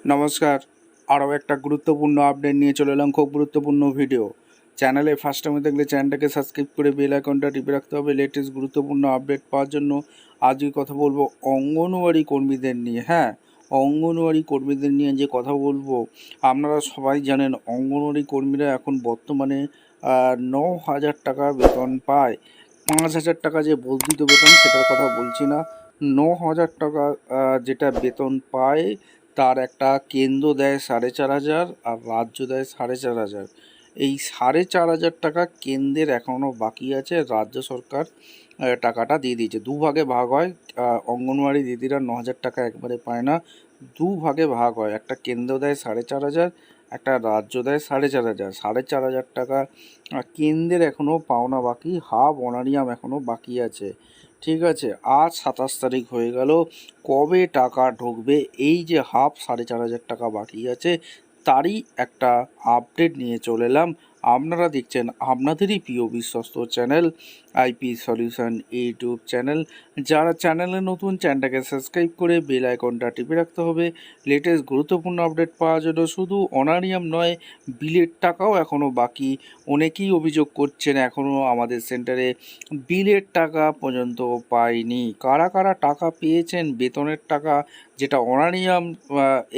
নমস্কার। আরও একটা গুরুত্বপূর্ণ আপডেট নিয়ে চলে এলাম, খুব গুরুত্বপূর্ণ ভিডিও। চ্যানেলে ফার্স্ট টাইমে দেখলে চ্যানেলটাকে সাবস্ক্রাইব করে বেল আইকনটা টিপে রাখতে হবে লেটেস্ট গুরুত্বপূর্ণ আপডেট পাওয়ার জন্য। আজকে কথা বলবো অঙ্গনওয়াড়ি কর্মীদের নিয়ে। হ্যাঁ, অঙ্গনওয়াড়ি কর্মীদের নিয়ে যে কথা বলবো, আপনারা সবাই জানেন অঙ্গনওয়াড়ি কর্মীরা এখন বর্তমানে 9,000 টাকা বেতন পায়। 5,000 টাকা যে বর্ধিত বেতন সেটার কথা বলছি না। 9,000 টাকা যেটা বেতন পায় তার একটা কেন্দ্র দেয় 4,500 আর রাজ্য দেয় 4,500। এই 4,500 টাকা কেন্দ্রের এখনও বাকি আছে, রাজ্য সরকার টাকাটা দিয়ে দিয়েছে। দুভাগে ভাগ হয়। অঙ্গনওয়াড়ি দিদিরা 9,000 টাকা একবারে পায় না, দুভাগে ভাগ হয়। একটা কেন্দ্র দেয় 4,500, একটা রাজ্য দেয় 4,500। 4,500 টাকা কেন্দ্রের এখনও পাওনা বাকি, হাফ অনারিয়াম এখনও বাকি আছে। ঠিক আছে, আজ 27 তারিখ হয়ে গেল। কবে টাকা ঢুকবে, এই যে হাফ 4,500 টাকা বাকি আছে, তারই একটা আপডেট নিয়ে চলে এলাম। আপনারা দেখছেন আপনাদেরই প্রিয় বিশ্বস্ত channel IP solution YouTube channel. যারা চ্যানেলে নতুন, চ্যানেলটাকে সাবস্ক্রাইব করে বেল আইকনটা টিপে রাখতে হবে লেটেস্ট গুরুত্বপূর্ণ আপডেট পাওয়ার জন্য। শুধু অনারিয়াম নয়, বিলের টাকাও এখনও বাকি। অনেকেই অভিযোগ করছেন এখনও আমাদের সেন্টারে বিলের টাকা পর্যন্ত পায়নি। কারা কারা টাকা পেয়েছেন বেতনের টাকা, যেটা অনারিয়াম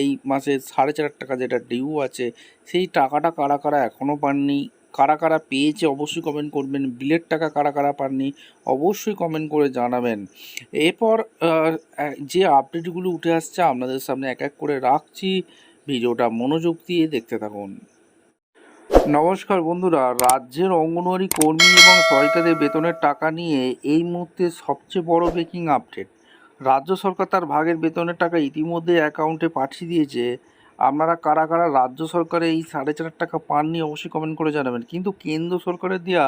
এই মাসে 4,500 টাকা যেটা ডিউ আছে, সেই টাকাটা কারা কারা এখনও পাননি, কারা কারা পেয়েছে অবশ্যই কমেন্ট করবেন। বিলের টাকা কারা কারা পাননি অবশ্যই কমেন্ট করে জানাবেন। এরপর যে আপডেটগুলো উঠে আসছে আপনাদের সামনে এক এক করে রাখছি, ভিডিওটা মনোযোগ দিয়ে দেখতে থাকুন। নমস্কার বন্ধুরা, রাজ্যের অঙ্গনওয়াড়ি কর্মী এবং সহায়িকাদের বেতনের টাকা নিয়ে এই মুহূর্তে সবচেয়ে বড় ব্রেকিং আপডেট। রাজ্য সরকার তার ভাগের বেতনের টাকা ইতিমধ্যে অ্যাকাউন্টে পাঠিয়ে দিয়েছে। আপনারা কারা কারা রাজ্য সরকারে এই 4,500 টাকা পাননি অবশ্যই কমেন্ট করে জানাবেন। কিন্তু কেন্দ্র সরকারের দেওয়া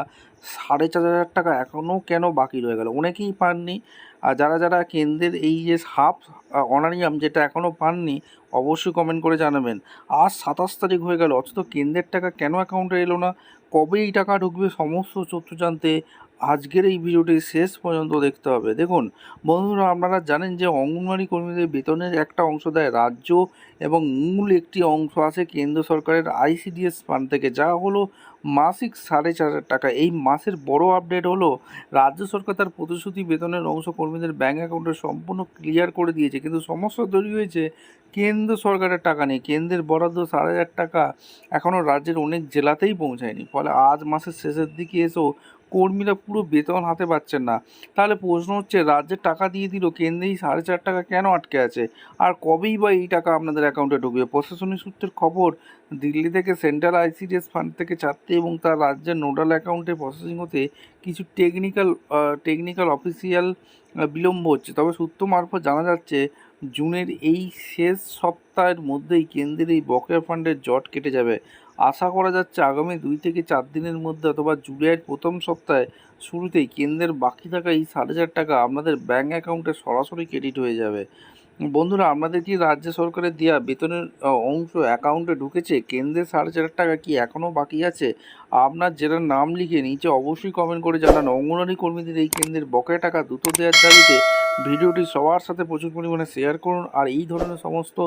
4,500 টাকা এখনও কেন বাকি রয়ে গেল, অনেকেই পাননি। আর যারা যারা কেন্দ্রের এই যে হাফ অনারিয়াম যেটা এখনও পাননি অবশ্যই কমেন্ট করে জানাবেন। আজ 27 তারিখ হয়ে গেল, অথচ কেন্দ্রের টাকা কেন অ্যাকাউন্টে এলো না, কবে এই টাকা ঢুকবে, সমস্ত তথ্য জানতে আজকের এই ভিডিওটি শেষ পর্যন্ত দেখতে হবে। দেখুন বন্ধুরা, আপনারা জানেন যে অঙ্গনওয়াড়ি কর্মীদের বেতনের একটা অংশ দেয় রাজ্য, এবং মূল একটি অংশ আছে কেন্দ্র সরকারের আইসিডিএস ফান্ড থেকে, যা হলো মাসিক 4,500 টাকা। এই মাসের বড় আপডেট হলো রাজ্য সরকার তার প্রতিশ্রুতি বেতনের অংশ কর্মীদের ব্যাঙ্ক অ্যাকাউন্টে সম্পূর্ণ ক্লিয়ার করে দিয়েছে, কিন্তু সমস্যা তৈরি হয়েছে কেন্দ্র সরকারের টাকা নেই। কেন্দ্রের বরাদ্দ 4,500 টাকা এখনও রাজ্যের অনেক জেলাতেই পৌঁছায়নি। ফলে আজ মাসের শেষের দিকে এসেও কর্মীরা পুরো বেতন হাতে পাচ্ছেন না। তাহলে প্রশ্ন হচ্ছে, রাজ্যের টাকা দিয়ে দিল, কেন্দ্রেই 4,500 টাকা কেন আটকে আছে? আর কবেই বা এই টাকা আপনাদের অ্যাকাউন্টে ঢুকবে? প্রশাসনিক সূত্রের খবর, দিল্লি থেকে সেন্ট্রাল আইসিডিএস ফান্ড থেকে চারটে এবং তার রাজ্যের নোডাল অ্যাকাউন্টে প্রসেসিং হতে কিছু টেকনিক্যাল অফিসিয়াল বিলম্ব হচ্ছে। তবে সূত্র মারফত জানা যাচ্ছে জুনের এই শেষ সপ্তাহের মধ্যেই কেন্দ্রের এই বকেয়া ফান্ডের জট কেটে যাবে। আশা করা যাচ্ছে আগামী 2 থেকে 4 দিনের মধ্যে অথবা জুলাইয়ের প্রথম সপ্তাহে শুরুতেই কেন্দ্রের বাকি থাকা এই 4,500 টাকা আপনাদের ব্যাঙ্ক অ্যাকাউন্টে সরাসরি ক্রেডিট হয়ে যাবে। বন্ধুরা, আপনাদের কি রাজ্য সরকারের দেওয়া বেতনের অংশ অ্যাকাউন্টে ঢুকেছে? কেন্দ্রের 4,500 টাকা কি এখনও বাকি আছে? আপনার জেলার নাম লিখে নিচে অবশ্যই কমেন্ট করে জানান। অঙ্গনওয়াড়ি কর্মীদের এই কেন্দ্রের বকেয়া টাকা দ্রুত দেওয়ার দাবিতে ভিডিওটি সবার সাথে প্রচুর পরিমাণে শেয়ার করুন। আর এই ধরনের সমস্ত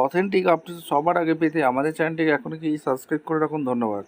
অথেন্টিক আপডেট সবার আগে পেতে আমাদের চ্যানেলটিকে এখনই সাবস্ক্রাইব করে রাখুন। ধন্যবাদ।